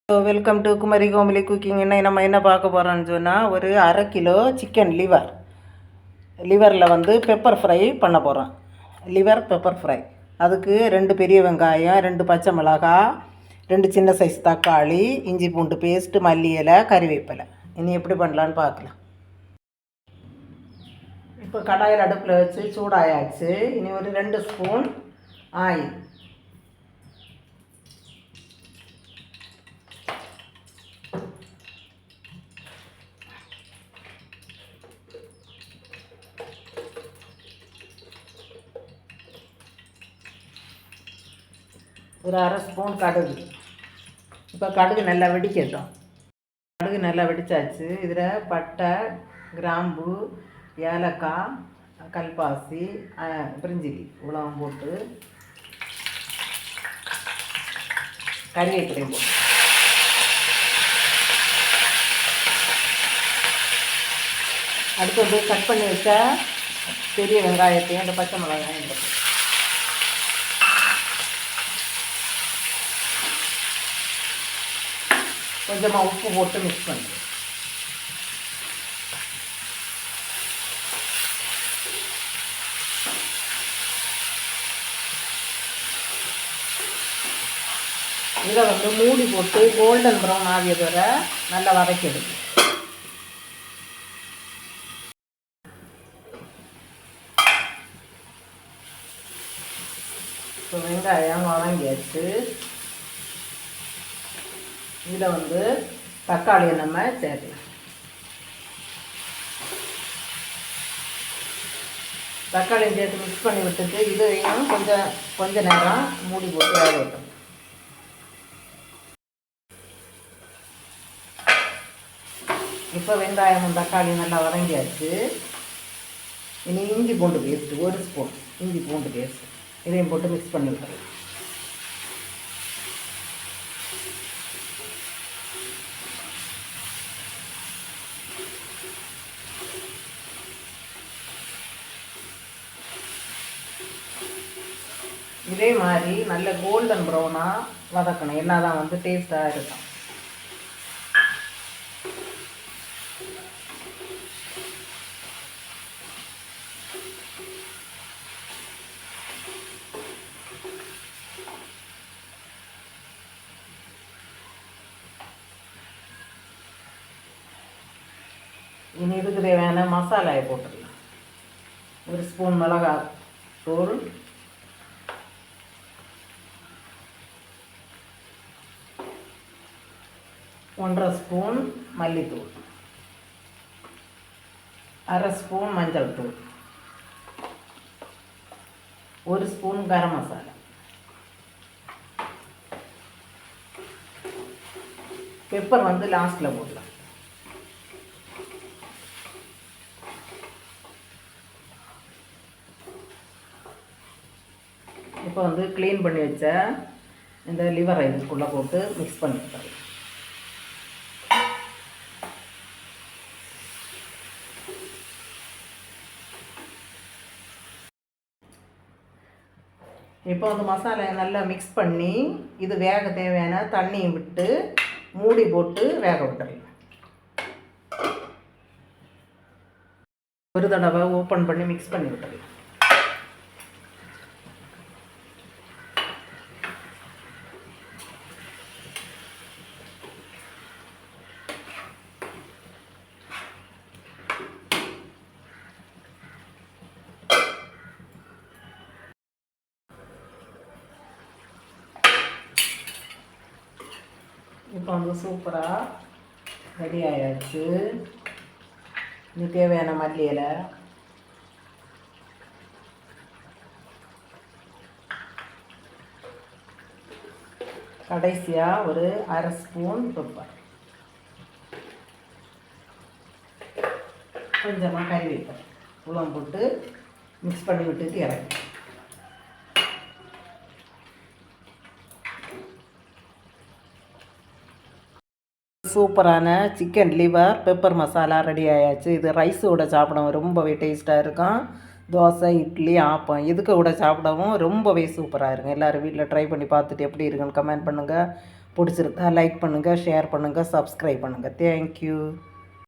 Welcome to Kumari Komali cooking. நம்ம என்ன பார்க்க போகிறோம்னு சொன்னால், ஒரு அரை கிலோ சிக்கன் லிவரில் வந்து பெப்பர் ஃப்ரை பண்ண போகிறோம். Liver pepper fry. அதுக்கு 2 பெரிய வெங்காயம், 2 பச்சை மிளகாய், 2 சின்ன சைஸ் தக்காளி, இஞ்சி பூண்டு பேஸ்ட்டு, மல்லி இலை, கறிவேப்பிலை. இனி எப்படி பண்ணலான்னு பார்க்கலாம். இப்போ கடாயில் அடுப்பில் வச்சு சூடாயாச்சு. இனி ஒரு 2 ஸ்பூன் ஆயில், ஒரு அரை ஸ்பூன் கடுகு. இப்போ கடுகு நல்லா வெடிக்கட்டும். கடுகு நல்லா வெடிச்சாச்சு. இதில் பட்டை, கிராம்பு, ஏலக்காய், கல்பாசி, பிரிஞ்சிலி இவ்வளவும் போட்டு கறிவேப்பிலையும் போட்டு அடுத்து வந்து கட் பண்ணி வச்ச பெரிய வெங்காயத்தையும் அந்த பச்சை மிளகாயும் போட்டு கொஞ்சமாக உப்பு போட்டு மிக்ஸ் பண்ணுறேன். இதை வந்து மூடி போட்டு கோல்டன் ப்ரௌன் ஆகியது வரை நல்லா வதக்கிடுது. இப்போ வெங்காயம் வதங்கியாச்சு. இதில் வந்து தக்காளியை நம்ம சேர்க்கலாம். தக்காளியை சேர்த்து மிக்ஸ் பண்ணி விட்டுட்டு இதையும் கொஞ்ச நேரம் மூடி போட்டு வேக வைக்கணும். இப்போ வெங்காயமும் தக்காளியும் நல்லா வதங்கியாச்சு. இனி இஞ்சி பூண்டு பேஸ்ட்டு 1 ஸ்பூன் இஞ்சி பூண்டு பேஸ்ட் இதையும் போட்டு மிக்ஸ் பண்ணி விட்டுறேன். இதே மாதிரி நல்ல கோல்டன் ப்ரௌனாக வதக்கணும். என்ன தான் வந்து டேஸ்ட்டாக இருக்கும். இனி இதுக்கு தேவையான மசாலாயை போட்டுடலாம். 1 ஸ்பூன் மிளகாய் தூள், 1/2 ஸ்பூன் மல்லித்தூள், அரை ஸ்பூன் மஞ்சள் தூள், 1 ஸ்பூன் கரம் மசாலா, பெப்பர் வந்து லாஸ்ட்டில் போடலாம். இப்போ வந்து க்ளீன் பண்ணி வச்ச இந்த லிவரை இதுக்குள்ளே போட்டு மிக்ஸ் பண்ணி விட்டுறேன். இப்போ வந்து மசாலையை நல்லா மிக்ஸ் பண்ணி இது வேக தேவையான தண்ணியை விட்டு மூடி போட்டு வேக விட்டுறேன். ஒரு தடவை ஓப்பன் பண்ணி மிக்ஸ் பண்ணி விட்டுறேன். இப்போ வந்து சூப்பராக ரெடி ஆயாச்சு. இது தேவையான மல்லி இலை, கடைசியாக ஒரு அரை ஸ்பூன் பெப்பர், கொஞ்சமாக கறிவேப்பிலை உளம் போட்டு மிக்ஸ் பண்ணி விட்டுட்டு இறக்கி சூப்பரான chicken liver pepper masala ready ஆயாச்சு. இது ரைஸோட சாப்பிடவும் ரொம்பவே டேஸ்ட்டாக இருக்கும். தோசை, இட்லி, ஆப்பம் இதுக்கு கூட சாப்பிடவும் ரொம்பவே சூப்பராக இருக்கும். எல்லோரும் வீட்டில் ட்ரை பண்ணி பார்த்துட்டு எப்படி இருக்குன்னு கமெண்ட் பண்ணுங்கள். பிடிச்சிருக்கா லைக் பண்ணுங்கள், ஷேர் பண்ணுங்கள், சப்ஸ்கிரைப் பண்ணுங்கள். தேங்க்யூ.